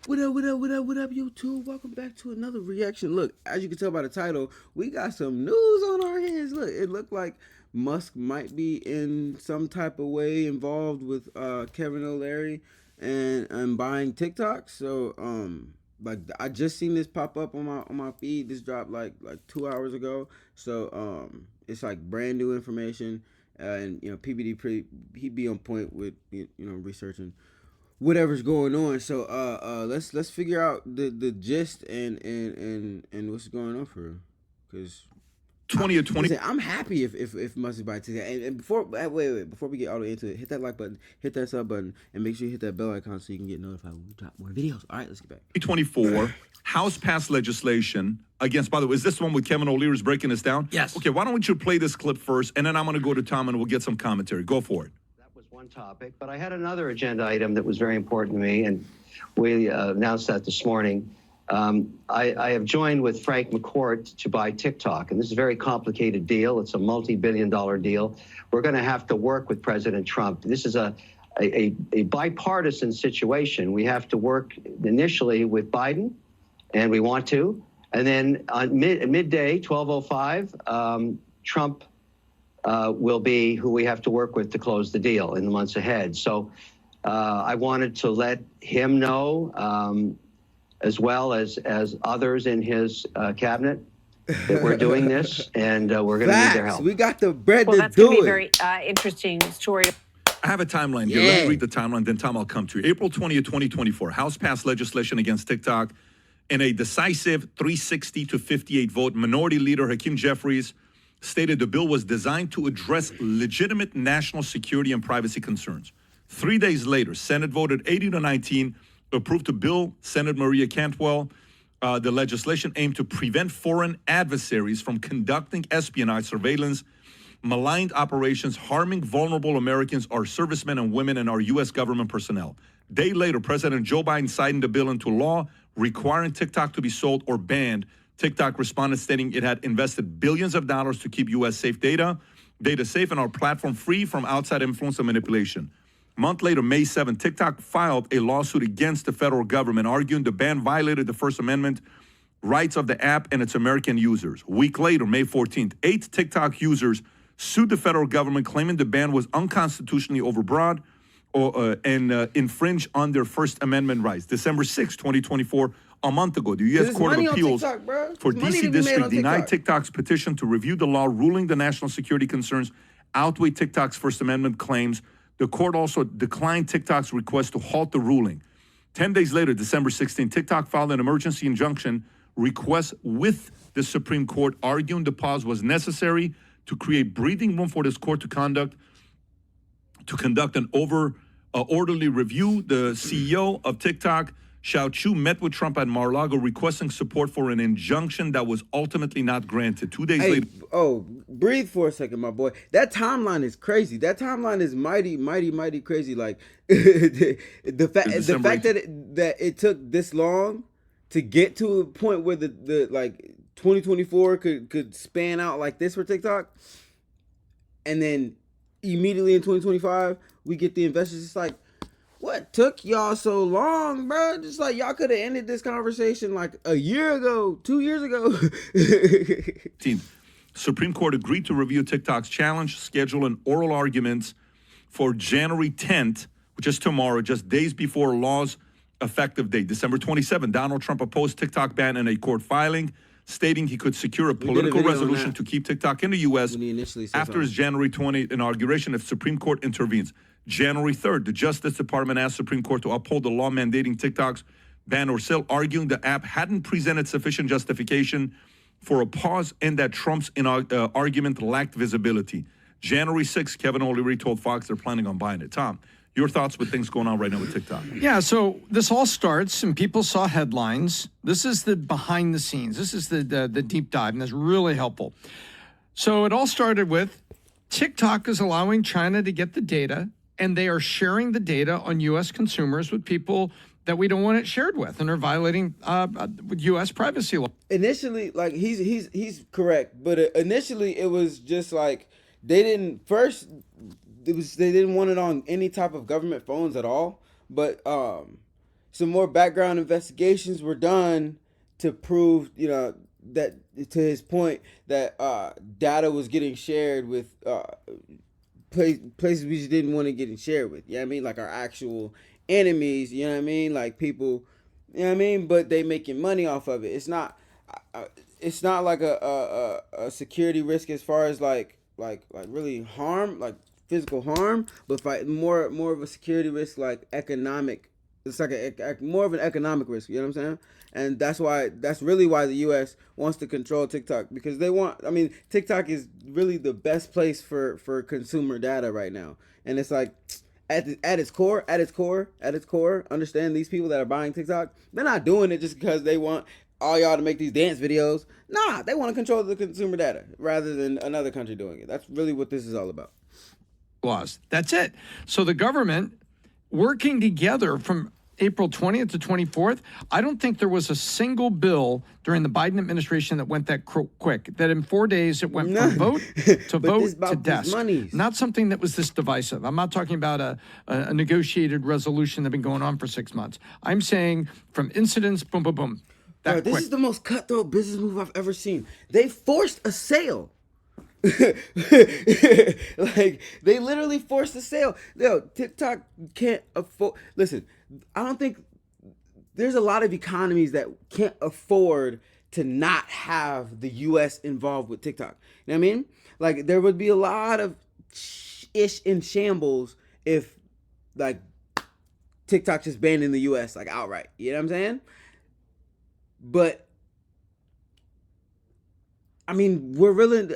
What up, what up, what up, what up, YouTube? Welcome back to another reaction. Look, as you can tell by the title, we got some news on our hands. Look, it looked like Musk might be in some type of way involved with Kevin O'Leary and buying TikTok. So like I just seen this pop up on my feed. This dropped like 2 hours ago. So it's like brand new information. And you know, PBD he be on point with researching whatever's going on. So let's figure out the gist and what's going on for real. Cause 20 or 20. listen, I'm happy if Musk is by today. And before wait before we get all the way into it, hit that like button, hit that sub button, and make sure you hit that bell icon so you can get notified when we drop more videos. All right, let's get back. 2024, House passed legislation against, by the way, is this the one with Kevin O'Leary's breaking this down? Yes. Okay, why don't you play this clip first, and then I'm going to go to Tom and we'll get some commentary. Go for it. That was one topic, but I had another agenda item that was very important to me, and we announced that this morning. I have joined with Frank McCourt to buy TikTok, and this is a very complicated deal. It's a multi-billion-dollar deal. We're going to have to work with President Trump. This is a bipartisan situation. We have to work initially with Biden, and we want to, and then on midday, 12:05, Trump will be who we have to work with to close the deal in the months ahead. So I wanted to let him know, as well as others in his cabinet, that we're doing this, and we're going to need their help. We got the bread Well, to that's going do to be a it. very interesting story. I have a timeline here. Let me read the timeline, then Tom, I'll come to you. April 20th, 2024, House passed legislation against TikTok in a decisive 360 to 58 vote. Minority Leader Hakeem Jeffries stated the bill was designed to address legitimate national security and privacy concerns. 3 days later, Senate voted 80 to 19, approved the bill. Senator Maria Cantwell, the legislation aimed to prevent foreign adversaries from conducting espionage, surveillance, maligned operations, harming vulnerable Americans, our servicemen and women, and our U.S. government personnel. Day later, President Joe Biden signed the bill into law, requiring TikTok to be sold or banned. TikTok responded, stating it had invested billions of dollars to keep U.S. data safe, and our platform free from outside influence and manipulation. A month later, May 7th, TikTok filed a lawsuit against the federal government, arguing the ban violated the First Amendment rights of the app and its American users. A week later, May 14th, 8 TikTok users sued the federal government, claiming the ban was unconstitutionally overbroad and infringe on their First Amendment rights. December 6, 2024, a month ago, the U.S. Court of Appeals for D.C. District denied TikTok's petition to review the law, ruling the national security concerns outweigh TikTok's First Amendment claims. The court also declined TikTok's request to halt the ruling. 10 days later, December 16, TikTok filed an emergency injunction request with the Supreme Court, arguing the pause was necessary to create breathing room for this court to conduct an orderly review. The CEO of TikTok, Xiao Chu, met with Trump at Mar-a-Lago, requesting support for an injunction that was ultimately not granted. 2 days later. Oh, breathe for a second, my boy. That timeline is crazy. That timeline is mighty crazy. Like the fact that it took this long to get to a point where the like 2024 could span out like this for TikTok, and then immediately in 2025 we get the investors. It's like, what took y'all so long, bro? Just like y'all could have ended this conversation like a year ago, 2 years ago. Supreme Court agreed to review TikTok's challenge, schedule an oral arguments for January 10th, which is tomorrow, just days before law's effective date. December 27th, Donald Trump opposed TikTok ban in a court filing, stating he could secure a political resolution to keep TikTok in the U.S. after his January 20th inauguration if Supreme Court intervenes. January 3rd, the Justice Department asked Supreme Court to uphold the law mandating TikTok's ban or sale, arguing the app hadn't presented sufficient justification for a pause and that Trump's argument lacked visibility. January 6th, Kevin O'Leary told Fox they're planning on buying it. Tom, your thoughts with things going on right now with TikTok? Yeah, so this all starts, and people saw headlines. This is the behind the scenes. This is the deep dive, and that's really helpful. So it all started with TikTok is allowing China to get the data, and they are sharing the data on U.S. consumers with people that we don't want it shared with, and are violating U.S. privacy law. Initially, like he's correct, but initially it was just like they didn't want it on any type of government phones at all. But some more background investigations were done to prove, that to his point that data was getting shared with places we just didn't want to get shared with. You know what I mean? Like our actual enemies. You know what I mean? Like people. You know what I mean? But they making money off of it. It's not. It's not like a security risk as far as like really harm, like physical harm, but more of a security risk, like economic. It's like more of an economic risk. You know what I'm saying? And that's really why the U.S. wants to control TikTok, because they want. I mean, TikTok is really the best place for consumer data right now, and it's like at its core, understand these people that are buying TikTok, they're not doing it just because they want all y'all to make these dance videos. Nah, they want to control the consumer data rather than another country doing it. That's really what this is all about. Laws. That's it. So the government working together from April 20th to 24th, I don't think there was a single bill during the Biden administration that went that quick, that in 4 days it went from vote to vote to desk. Not something that was this divisive. I'm not talking about a negotiated resolution that's been going on for 6 months. I'm saying from incidents, boom, boom, boom. Bro, this is the most cutthroat business move I've ever seen. They forced a sale. Like they literally forced a sale. Yo, TikTok can't afford. Listen, I don't think there's a lot of economies that can't afford to not have the U.S. involved with TikTok. You know what I mean? Like there would be a lot of ish in shambles if like TikTok just banned in the U.S. like outright. You know what I'm saying? But I mean, we're willing.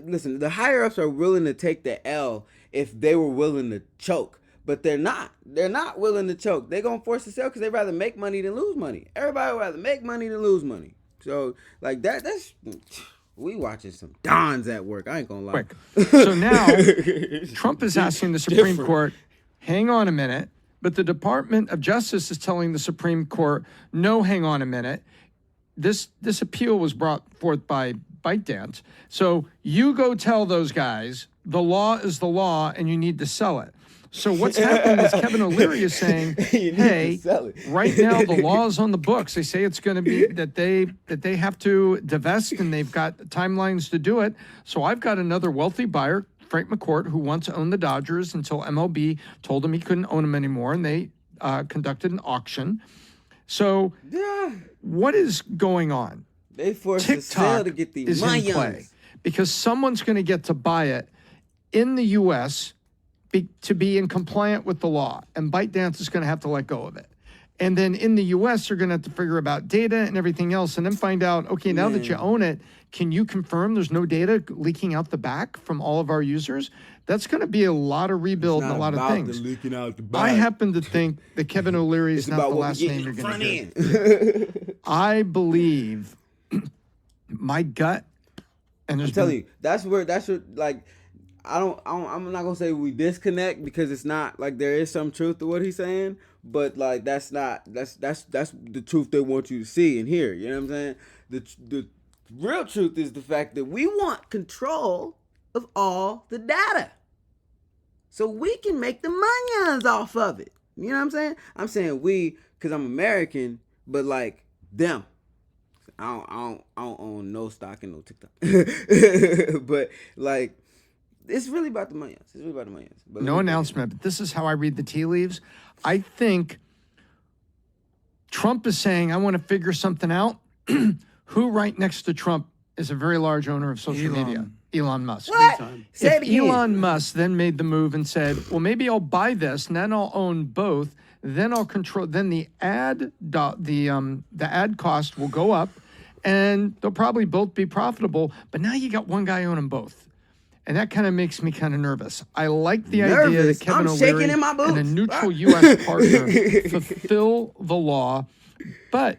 Listen, the higher ups are willing to take the L if they were willing to choke, but they're not. They're not willing to choke. They're gonna force the sale because they rather make money than lose money. Everybody would rather make money than lose money. So like that's we watching some dons at work. I ain't gonna lie. Quick. So now Trump is asking the Supreme Court, hang on a minute, but the Department of Justice is telling the Supreme Court, no, hang on a minute. This appeal was brought forth by ByteDance. So you go tell those guys the law is the law and you need to sell it. So what's happening is Kevin O'Leary is saying, hey, right now the law is on the books. They say it's going to be that they have to divest and they've got timelines to do it. So I've got another wealthy buyer, Frank McCourt, who once owned the Dodgers until MLB told him he couldn't own them anymore, and they conducted an auction. So what is going on? They forced the sale to get the is in play because someone's going to get to buy it in the U.S. To be in compliant with the law, and ByteDance is going to have to let go of it. And then in the U.S., they're going to have to figure about data and everything else, and then find out, okay, now that you own it, can you confirm there's no data leaking out the back from all of our users? That's going to be a lot of rebuild and a lot of things. Leaking out the back. I happen to think that Kevin O'Leary is not the last name you're going to get. I believe my gut, and I'm telling you, that's where like. I'm not gonna say we disconnect because it's not like there is some truth to what he's saying, but like that's the truth they want you to see and hear. You know what I'm saying? The real truth is the fact that we want control of all the data, so we can make the millions off of it. You know what I'm saying? I'm saying we because I'm American, but like them. I don't own no stock in no TikTok, but like. It's really about the millions. It's really about the millions. But no announcement, but this is how I read the tea leaves. I think Trump is saying, I want to figure something out. Who right next to Trump is a very large owner of social media? Elon Musk. What? If Elon Musk then made the move and said, well, maybe I'll buy this and then I'll own both, then I'll control, then the ad cost will go up and they'll probably both be profitable. But now you got one guy owning both. And that kind of makes me kind of nervous. I like the idea that Kevin O'Leary and a neutral U.S. partner fulfill the law. But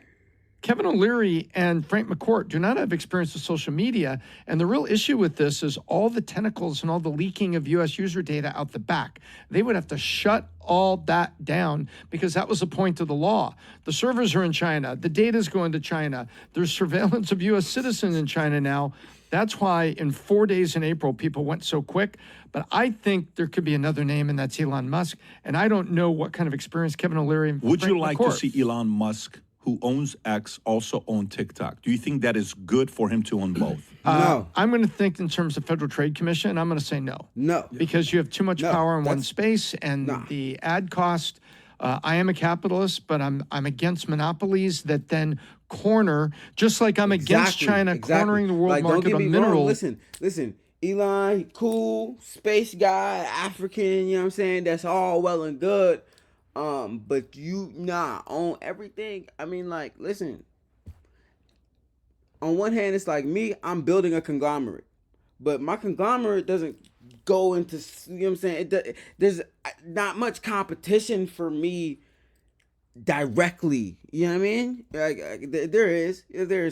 Kevin O'Leary and Frank McCourt do not have experience with social media. And the real issue with this is all the tentacles and all the leaking of U.S. user data out the back. They would have to shut all that down because that was the point of the law. The servers are in China. The data is going to China. There's surveillance of U.S. citizens in China now. That's why in 4 days in April, people went so quick. But I think there could be another name, and that's Elon Musk. And I don't know what kind of experience Kevin O'Leary and Would Frank you like McCourt. to see Elon Musk, who owns X, also own TikTok? Do you think that is good for him to own both? No. I'm going to think in terms of Federal Trade Commission, and I'm going to say no. No. Because you have too much No, power in one that's- space, and the ad cost. I am a capitalist, but I'm against monopolies that then corner, just like I'm against China cornering the world Like, don't market get on me minerals. wrong. Listen. Elon, cool, space guy, African, you know what I'm saying? That's all well and good. But you own everything. I mean, like, listen. On one hand, it's like me, I'm building a conglomerate. But my conglomerate doesn't go into, you know what I'm saying? There's not much competition for me directly. You know what I mean? Like, there is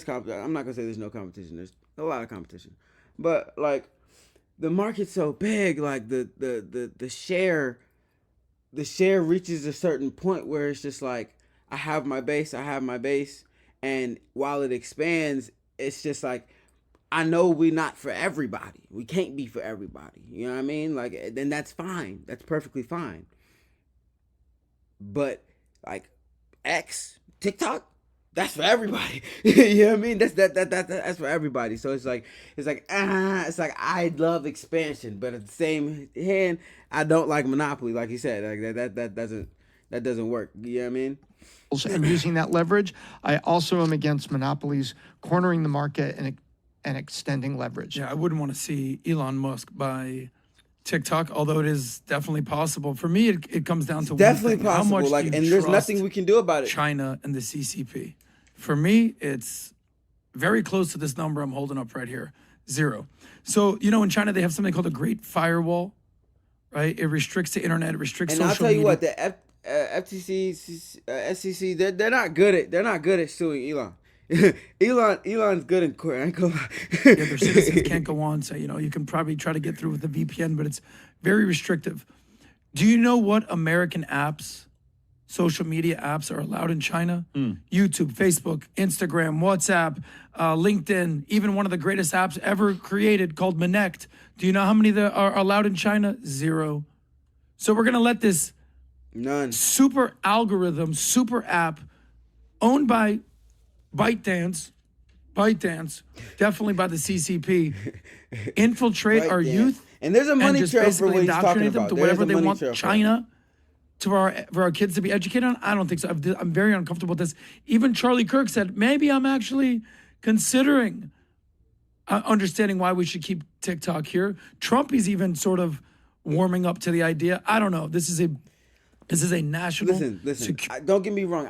competition. I'm not gonna say there's no competition. There's a lot of competition. But like, the market's so big, like the share reaches a certain point where it's just like, I have my base, and while it expands, it's just like, I know we're not for everybody. We can't be for everybody. You know what I mean? Like, then that's fine. That's perfectly fine. But like, TikTok, that's for everybody. You know what I mean? That's for everybody. So it's like I love expansion, but at the same hand, I don't like monopoly. Like you said, like that doesn't work. You know what I mean? And using that leverage. I also am against monopolies cornering the market and extending leverage. Yeah, I wouldn't want to see Elon Musk buy TikTok, although it is definitely possible. For me, it comes down to Definitely one thing. How possible. much Like, do you and there's trust nothing we can do about it. China and the CCP. For me, it's very close to this number I'm holding up right here, 0. So, in China, they have something called a Great Firewall, right? It restricts the internet, it restricts And social I'll tell you media. what, the FTC, SEC, they're not good at suing Elon. Elon's good in court. I ain't gonna lie. Yeah, their citizens can't go on. So, you can probably try to get through with the VPN, but it's very restrictive. Do you know what American apps, social media apps are allowed in China? YouTube, Facebook, Instagram, WhatsApp, LinkedIn, even one of the greatest apps ever created called Minect. Do you know how many that are allowed in China? 0. So we're going to let this None. super algorithm, super app owned by ByteDance, definitely by the CCP, infiltrate our youth. And there's a money just trail for basically what he's talking indoctrinate them about. to There's whatever a they money want trail for it. China for our kids to be educated on. I don't think so. I'm very uncomfortable with this. Even Charlie Kirk said, maybe I'm actually considering understanding why we should keep TikTok here. Trump is even sort of warming up to the idea. I don't know. This is a national. Listen. Don't get me wrong.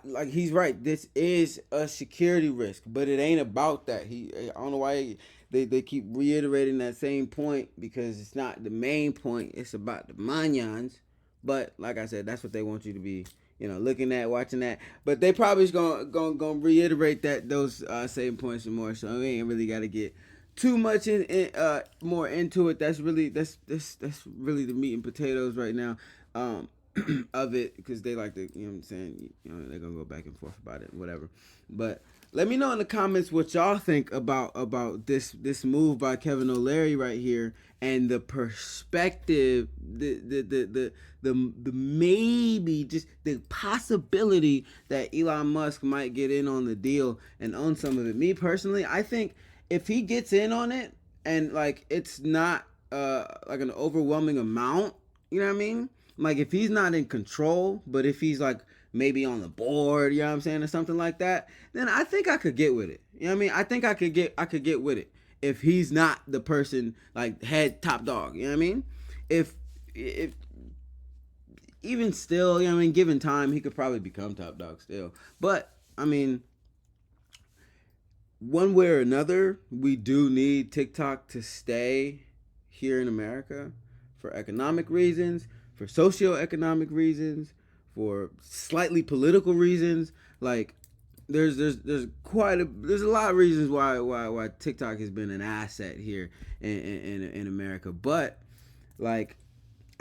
Like, he's right. This is a security risk, but it ain't about that. I don't know why they keep reiterating that same point, because it's not the main point. It's about the manyans. But like I said, that's what they want you to be, looking at, watching that. But they probably is gonna reiterate those same points some more. So we ain't really got to get too much more into it. That's really that's really the meat and potatoes right now. Of it, because they like to, what I'm saying, they're gonna go back and forth about it, whatever. But let me know in the comments what y'all think about this move by Kevin O'Leary right here, and the perspective, the maybe, just the possibility that Elon Musk might get in on the deal and own some of it. Me personally, I think if he gets in on it, and like, it's not like an overwhelming amount, you know what I mean? Like, if he's not in control, but if he's like maybe on the board, you know what I'm saying, or something like that, then I think I could get with it. You know what I mean? I think I could get with it if he's not the person, like, head top dog. You know what I mean? If even still, given time, he could probably become top dog still. But I mean, one way or another, we do need TikTok to stay here in America for economic reasons, for socioeconomic reasons, for slightly political reasons. Like, there's a lot of reasons why TikTok has been an asset here in America. But like,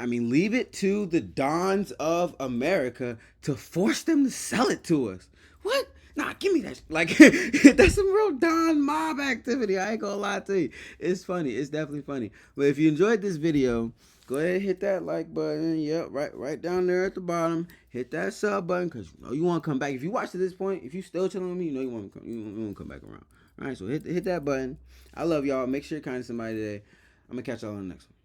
I mean, leave it to the dons of America to force them to sell it to us. What? Nah, give me that. Like, that's some real Don Mob activity. I ain't gonna lie to you. It's funny. It's definitely funny. But if you enjoyed this video, go ahead and hit that like button. Yep, right down there at the bottom. Hit that sub button because you know you want to come back. If you watch to this point, if you still chilling with me, you know you want to come back around. All right, so hit that button. I love y'all. Make sure you're kind to somebody today. I'm gonna catch y'all on the next one.